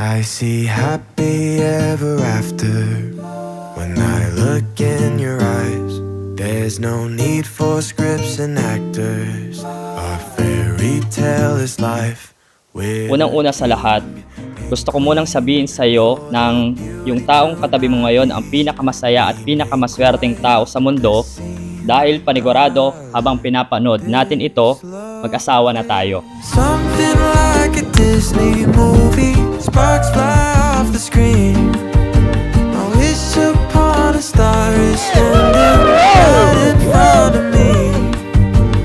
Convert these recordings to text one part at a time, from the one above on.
I see happy ever after when I look in your eyes. There's no need for scripts and actors. Our fairy tale is life. Unang-una sa lahat, gusto ko munang sabihin sa iyo ng yung taong katabi mo ngayon ang pinakamasaya at pinakamaswerteng tao sa mundo dahil panigurado habang pinapanood natin ito, mag-asawa na tayo. Something like a Disney movie, sparks fly off the screen. I wish upon a star is standing right in front of me.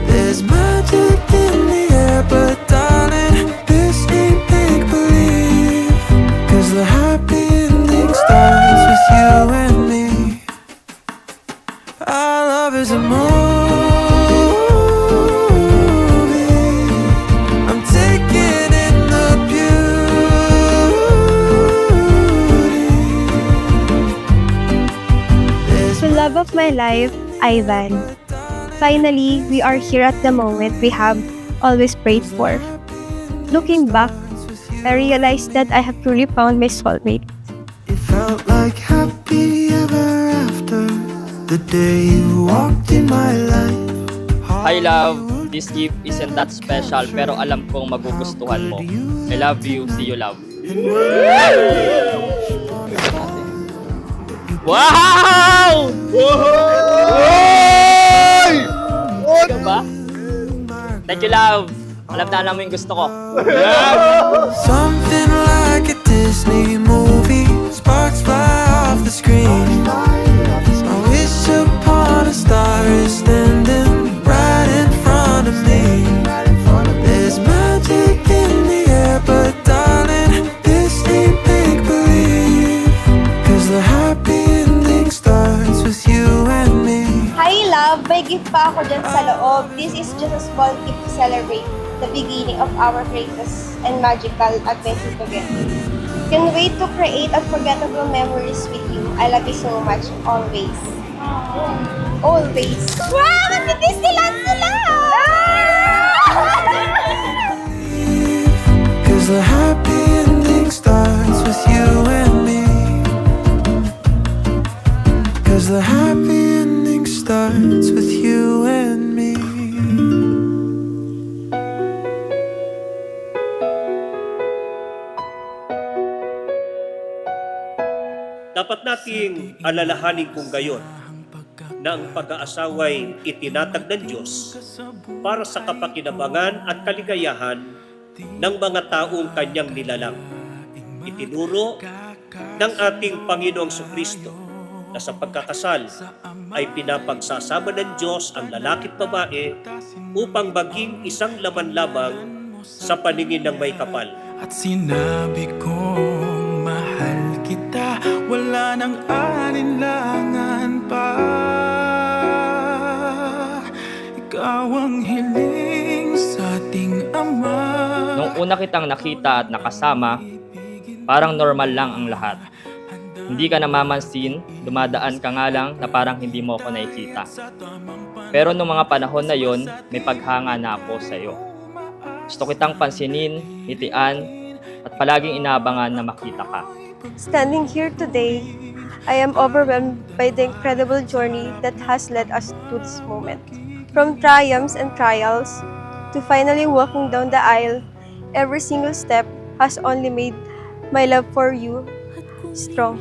There's magic in the air, but darling, this ain't make-believe. 'Cause the happy ending starts with you and me. Our love is a movie. I'm taking in the beauty. The love of my life, Ivan. Finally, we are here at the moment we have always prayed for. Looking back, I realized that I have truly found my soulmate. It felt like happy ever after the day you walked in my life. Hi love, this gift isn't that special pero alam kong magugustuhan mo. I love you, see you love. Wow! Ikaw ba? Thank you love. Alam na alam mo yung gusto ko. Something like a Disney movie, sparks fly off the screen. I wish upon a star is standing right in front of me. There's magic in the air, but darling, this ain't make-believe. 'Cause the happy ending starts with you and me. Hi love, may gift pa ako dyan sa loob. This is just a small gift to celebrate the beginning of our greatest and magical adventure together. Can't wait to create unforgettable memories with you. I love you so much, always. Always. Wow! Mag-Disneyland sila! 'Cause the happy ending starts with you and me. 'Cause the happy ending starts with you and me. Dapat nating alalahanin kung gayon na ang pag-aasawa'y itinatag ng Diyos para sa kapakinabangan at kaligayahan ng mga taong kanyang nilalang. Itinuro ng ating Panginoong Kristo na sa pagkakasal ay pinapagsasama ng Diyos ang lalaki at babae upang maging isang laman lamang sa paningin ng may kapal. At sinabi kong mahal kita, wala nang alinlangan pa. Ikaw ang hiling sa ating Ama. Nung una kitang nakita at nakasama, parang normal lang ang lahat. Hindi ka namamansin, dumadaan ka nga lang na parang hindi mo ako nakikita. Pero nung mga panahon na yon, may paghanga na ako sa iyo. Gusto kitang pansinin, ngitian, at palaging inaabangan na makita ka. Standing here today, I am overwhelmed by the incredible journey that has led us to this moment. From triumphs and trials to finally walking down the aisle, every single step has only made my love for you strong.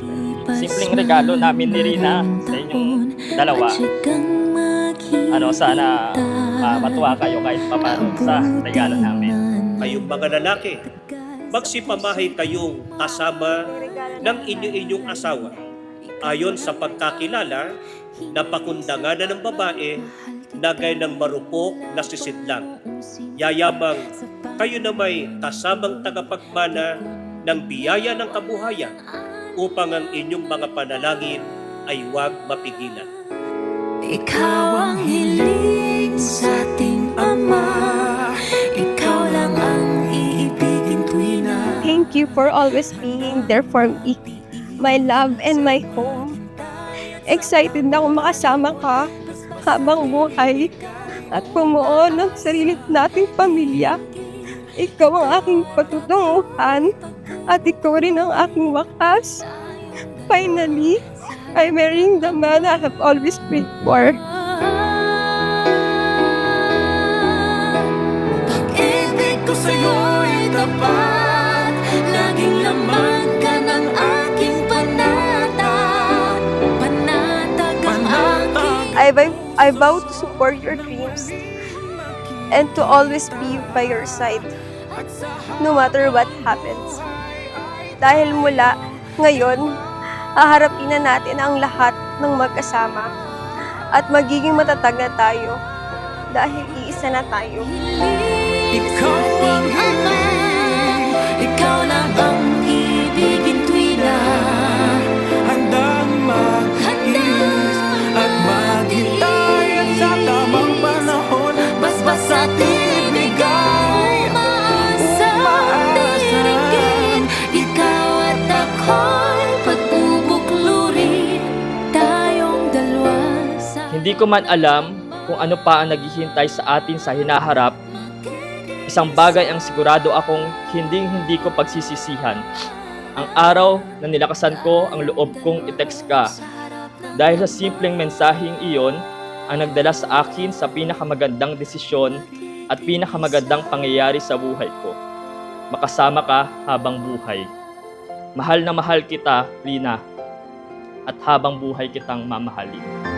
Simpleng regalo namin ni Rina sa inyong dalawa. Sana matuwa kayo kahit papaano sa regalo namin. Kayong mga lalaki, magsipamahay kayong kasama ng inyong asawa ayon sa pagkakilala na pakundangan ng babae na gaya ng marupok na sisidlang. Yayamang kayo na may kasamang tagapagmana ng biyaya ng kabuhayan upang ang inyong mga panalangin ay huwag mapigilan. Ikaw ang hiling sa ating Ama, ikaw lang ang iibigin tuwing na. Thank you for always being there for me, my love and my home. Excited na akong makasama ka habang buhay at bumuo ng sarili nating pamilya. Ikaw ang aking patutunguhan At ikaw rin ang aking wakas. Finally, I'm marrying the man I have always prayed for. Pag-ibig ko sa'yo'y tapat, laging laman ka ng aking panatag. Panatag ang aking I vow to support your dreams and to always be by your side, no matter what happens. Dahil mula ngayon, haharapin na natin ang lahat ng magkasama at magiging matatag na tayo dahil iisa na tayo. Ikaw ang hiling, ikaw lang ang ibigin tuwi na Handang mag-iis at maghintay at sa tamang panahon basbas at ibigay umaasa tingin. Ikaw at ako'y pagbubukluri, tayong dalawa sa Hindi ko man alam kung ano pa ang naghihintay sa atin sa hinaharap. Isang bagay ang sigurado akong hindi ko pagsisisihan. Ang araw na nilakasan ko ang loob kong i-text ka. Dahil sa simpleng mensaheng iyon, ang nagdala sa akin sa pinakamagandang desisyon at pinakamagandang pangyayari sa buhay ko. Makasama ka habang buhay. Mahal na mahal kita, Lina, at habang buhay kitang mamahalin.